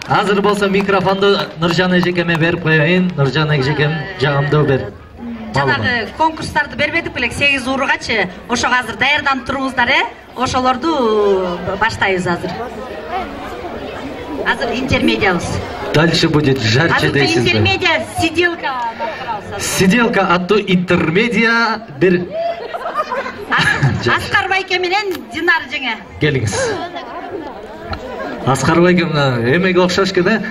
Азыр болсо микрофонду Нуржан эжекеме берип коеюн. Нуржан эжекем жагымдуу бер. Жанагы конкурстарды бербедик белек 8 ургачы. Ошого азыр даярданып туруңуздар, Ошолорду баштайбыз азыр. Азыр интермедиябыз. Дальше будет жарче дейсиз. Интермедиа сиделка. Сиделка аттуу интермедиа бир. Аскар байке менен Динар жеңе. Келиңиз. Аскар байке эмеге окшош экен,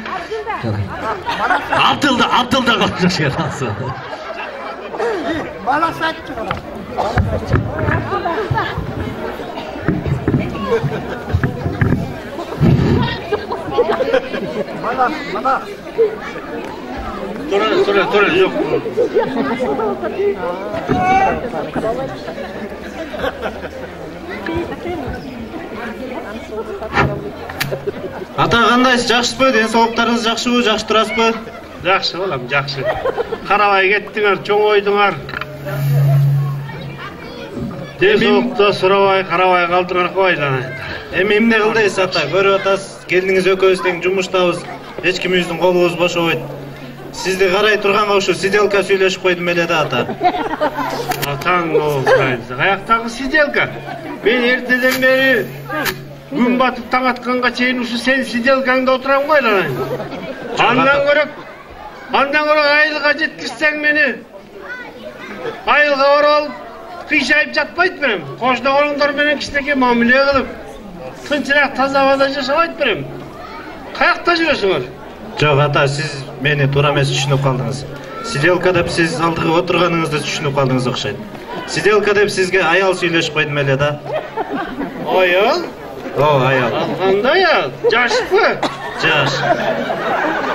Абдылда окшош экен. Bana saç çıkar. Bana. Dur, yok. Ата кандайсыз, жакшысызбы? Ден соолуктарыңыз жакшыбы? Жакшы турасызбы? Жакшы балам, жакшы. Карабай кеттиңер, чоң ойдуңар. Десоолукта сурабай, карабай калдыңар койдуңар. Эми эмне кылдыңыз ата? Көрүп атасыз, келиңиз экөөбүз тең жумуштабыз. Эч кимибиздин колубуз бошобойт. Сизди карай турганга ушу сиделка сүйлөшүп койдум эле да ата. Атаң болсайdı. Каяктагы сиделка? Мен эртеден бери күн батып таң атканга чейин ушу сен сиделкаңда отурам ғой да. Андан көрөк айылга жеткизсең мени. Айылга барып кыйшайып жатпайт берем. Кождогоңдор менен кичинекей мамиле кылып, тынчыраак таза абада жашабайт берем. Каякта жүрөсүңөр? Жок ата, сиз мени туура эмес түшүнүп калдыңыз. Сиделка деп сиз алдыга отурганыңызды түшүнүп калдыңыз окшойт. Сиделка деп сизге аял сүйлөшүп койдум эле да. Аял? Аял. Кандай аял? Жашпы? Жаш.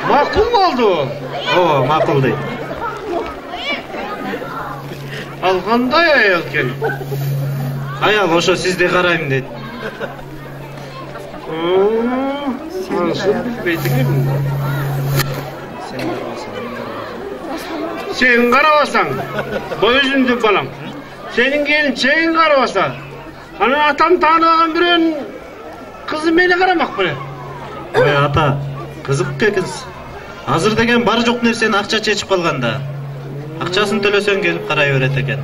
Макул болду. Макул дейт. Ал кандай аял экен? Аял ошо сизди карайм дейт. Сен карабасаң, өзүмдү балам. Сенин келинчегиң карабаса, анан атам тааныбаган бирөөнүн кызы мени карамак беле. Ой ата, кызык экенсиз. Азыр деген бар жок нерсени акча чечип калган да. Акчасын төлөсөң келип карай берет экен.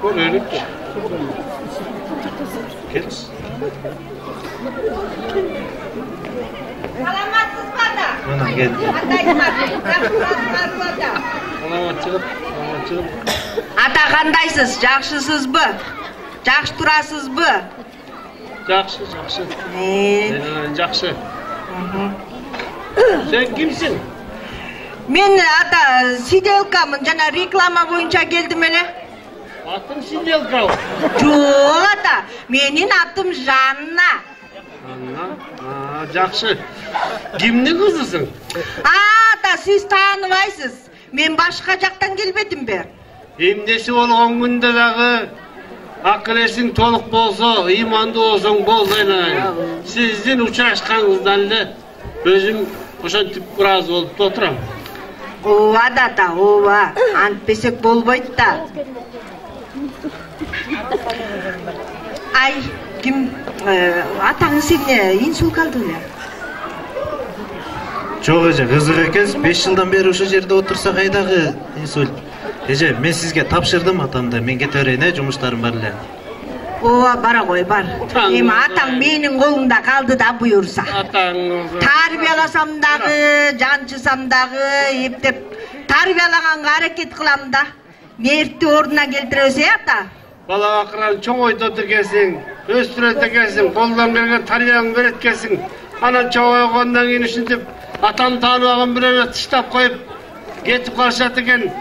Көрөлүкчү. Келиңиз. Саламатсызбы да? Мына келди. Ата кандайсыз? Жакшысызбы? Жакшы турасызбы? Жакшы. Жакшы. Сен кимсиң? Мен ата сиделкамын, жана реклама боюнча келдим эле. Атым сиделка. Жок ата, менин атым Жанна. Жанна? Жакшы. Кимдин кызысың? Ата, сиз тааныбайсыз. Мен башка жактан келбедимби? Эмнеси болгон күндө дагы акыл эсиң толук болсо, ыймандуу болсоң болду эле. Сиздин учурашканыңыздан эле өзүм ошентип ыраазы болуп отурам. Ооба да ата, ооба. Антпесек болбойт да. Ай, ким атаңыз эмне инсульт алды беле? Жок эже, кызык экенсиз. 5 жылдан бери ушул жерде отурса кайдагы инсульт? Эже, мен сизге тапшырдым атамды. Мен кете берейин, жумуштарым бар эле. Ооба, бара кой, бар. Эми атаң менин колумда калды да буюрса. Атаңыз. Тарбияласам дагы, жанчысам дагы, эптеп тарбиялаганга аракет кылам да. Мерти ордуна келтиребиз, ата? Бала акыран чоң ойдот экенсиң, өстүрөт экенсиң, колдон келген тарбияңды берет экенсиң. Анан чоңойгондон кийин ушинтип атам тааныбаган бирөөнө тыштап коюп кетип калышат экен.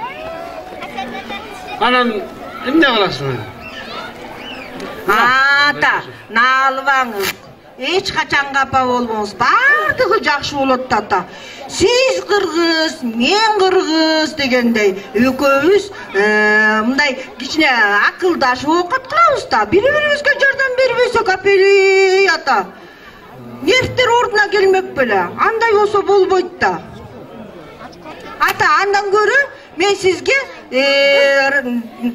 Анан эмне кыласың? Ата, наалыбаңыз. Эч качан капа болбоңуз. Бардыгы жакшы болот да ата. Сиз кыргыз, мен кыргыз дегендей экөөбүз мындай кичине акылдашып окат кылабыз да. Бири-бирибизге жардам бербесек апели ата. Нервтер ордуна келмек беле. Андай болсо болбойт да. Ата, андан көрө мен сизге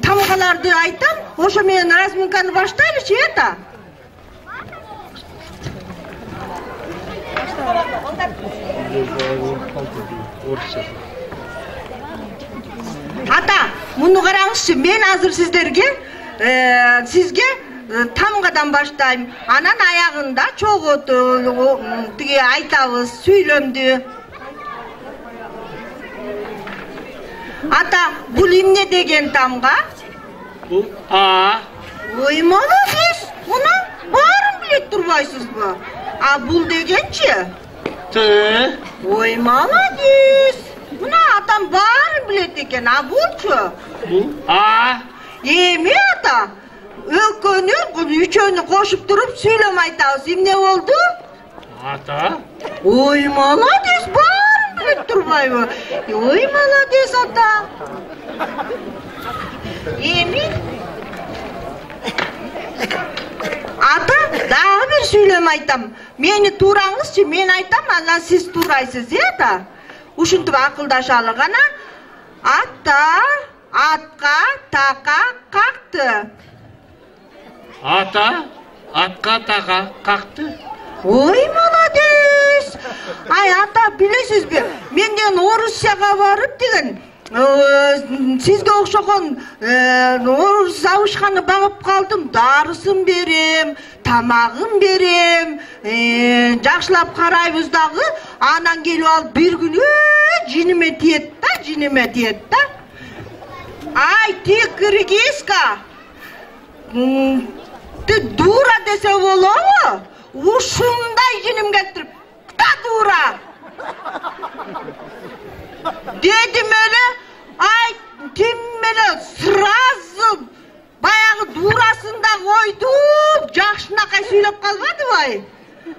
тамгаларды айтам. Ошо менен разминканы баштайлычы, ата? Ата, мұны қараңызшы, мен азыр сізге тамғадан баштайым. Анан аяғында чоғыты, айтабыз, сөйлемді. Ата, бұл емне деген тамға? Бұл А. Ой, молодец, мұна барын білет тұрбайсыз ба? А бұл дегенше? Т. Ой, молодец. Мұна атам барын білет екен, а бұлчы? Бұл А. Еме ата, үшөні қошып тұрып сөйлем айтауыз. Емне oldu? Ата. Ой, молодец, барын білет тұрбайбы? Ой, молодец ата. Еме? Ата, дағы бір сөйлем айтам. Мені тураңызшы, мен айтам, анан сіз турайсыз, ета? Ушынтып ақылдашалы ғана. Ата, атқа, тақа, қақты. Ата, атқа, тақа, қақты. Ой, молодец. Ай, ата, білесіз бе? Менден Орусияға барып деген, сізге оқшаған орыс ауышқаны бағып қалдым. Дарысын берем, тамағын берем, жақшылап қарайбыздағы. Анан келіп алып бір күні жиніме тиет та. Ай, ты кыргызка, ты дура десе болобу? Ушундай жиним келтирип, та дура дедим эле. Ай, тиммеле сразу баягы дурасын да койдуп, жакшынакай сүйлөп калбадыбы?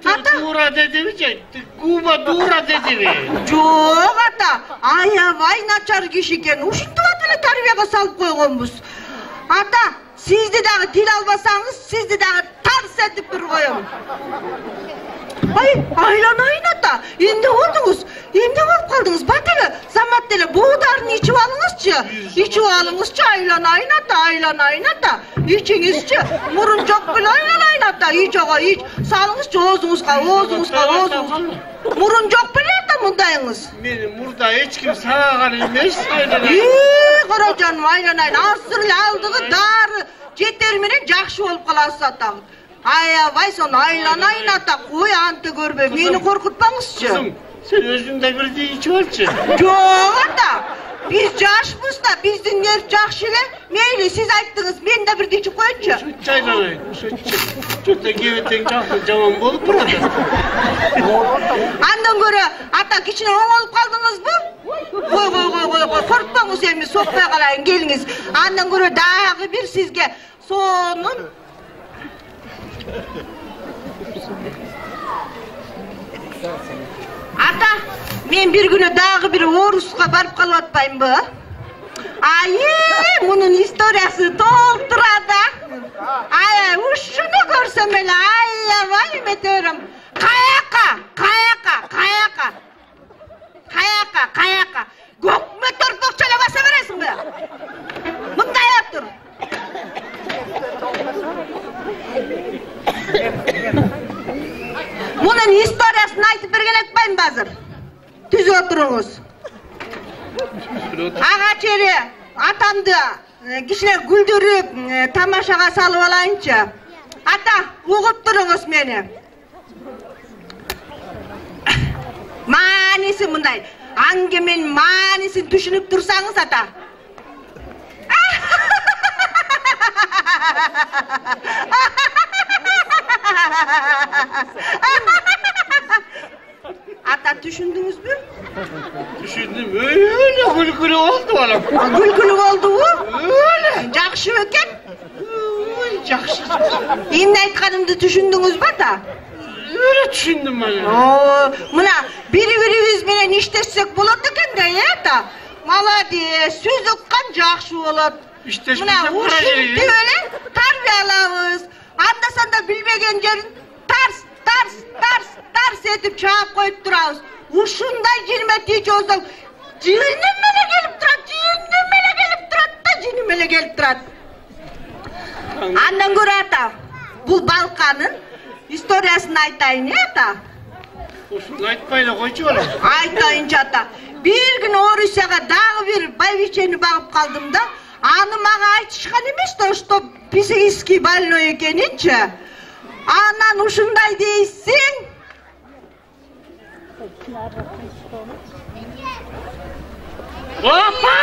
Ата, Дура дедиби же? Куба дура дедиби? жок ата, аябай начар киши экен. Ушинтип эле тарбияга салып койгонбуз. Ата, сизди дагы тил албасаңыз, сизди дагы тарс этип тур коем. Ай, айланайын ата, эмне болдуңуз? Эмне болуп калдыңыз? Бат эле, замат эле буударын ичип алыңызчы, айланайын ата, ичиңизчи. Мурун жок беле айланайын ата, ичого ич, салыңызчы оозуңузга. Мурун жок беле ата мындайыңыз. Мени мурда эч ким сабаган эмес. Кара жаным, айланайын, азыр эле алдыгы дары жетер менен жакшы болуп каласыз ата. Аябай сону айланайын ата, кой анты көрбө, мени коркутпаңызчы. Sen özünde bir de içi olsun. Жок ата, биз жашпыз да, биздин эр жакшы эле. Мейли, сиз айттыңыз, мен да бирди ичип коеюнчу. Süt çaylanayın, süt de gevetin çaklı caman bolup burada. Андан көрө ата кичине оңолуп калдыңызбы? Кой, коркпоңуз эми, сокпой калайын, келиңиз. Андан көрө дагы бир сизге сонун ата, мен бир күнү дагы бир Орусга барып калып атпаймынбы? Мунун историясы толтура да. Ушуну көрсөм эле аябай эметерим. Каяка. Көкмө торпокчоло баса бересиңби? Мындай отур. Мунун историясын айтып берген атпаймынбы азыр? Түзүп отуруңуз. Ага чери атамды кичине күлдүрүп тамашага салып алайынчы. Ата, угуп туруңуз мени. Мааниси мындай. Аңгеменин маанисин түшүнүп турсаңыз ата. Ата, түшүндүңүзбү? Düşündüm, öyle gülgülü oldu oğlum. Күлкүлүү болдубу? Öyle. Жакшы экен. Жақсы. Эмне айтканымды түшүндүңүзбү ата? Öyle düşündüm ben. Мына бири-бирибиз менен иштешсек болот экен да, ата. Молодец, сөз уккан жакшы болот. Мына ушинтип эле тарбиялабыз. Анда-санда билбеген жерин тарс этип чаап коюп турабыз. Ушундай жиниме тийчү болсоң, жиним эле келип турат. Андан көрө ата, бул балканын историясын айтайын, ата. Ушуну айтпай эле койчу балам. Айтайынчы ата. Bir gün Орусияга дагы bir байбичени багып калдым да. Аны мага айтышкан эмес да, что психический больной экенинчи. Анан ушундай дейсиң. Опа!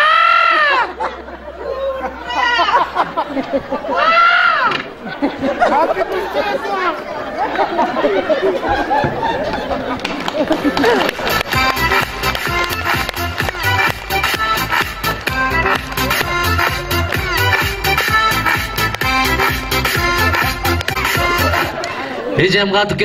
Эжем катып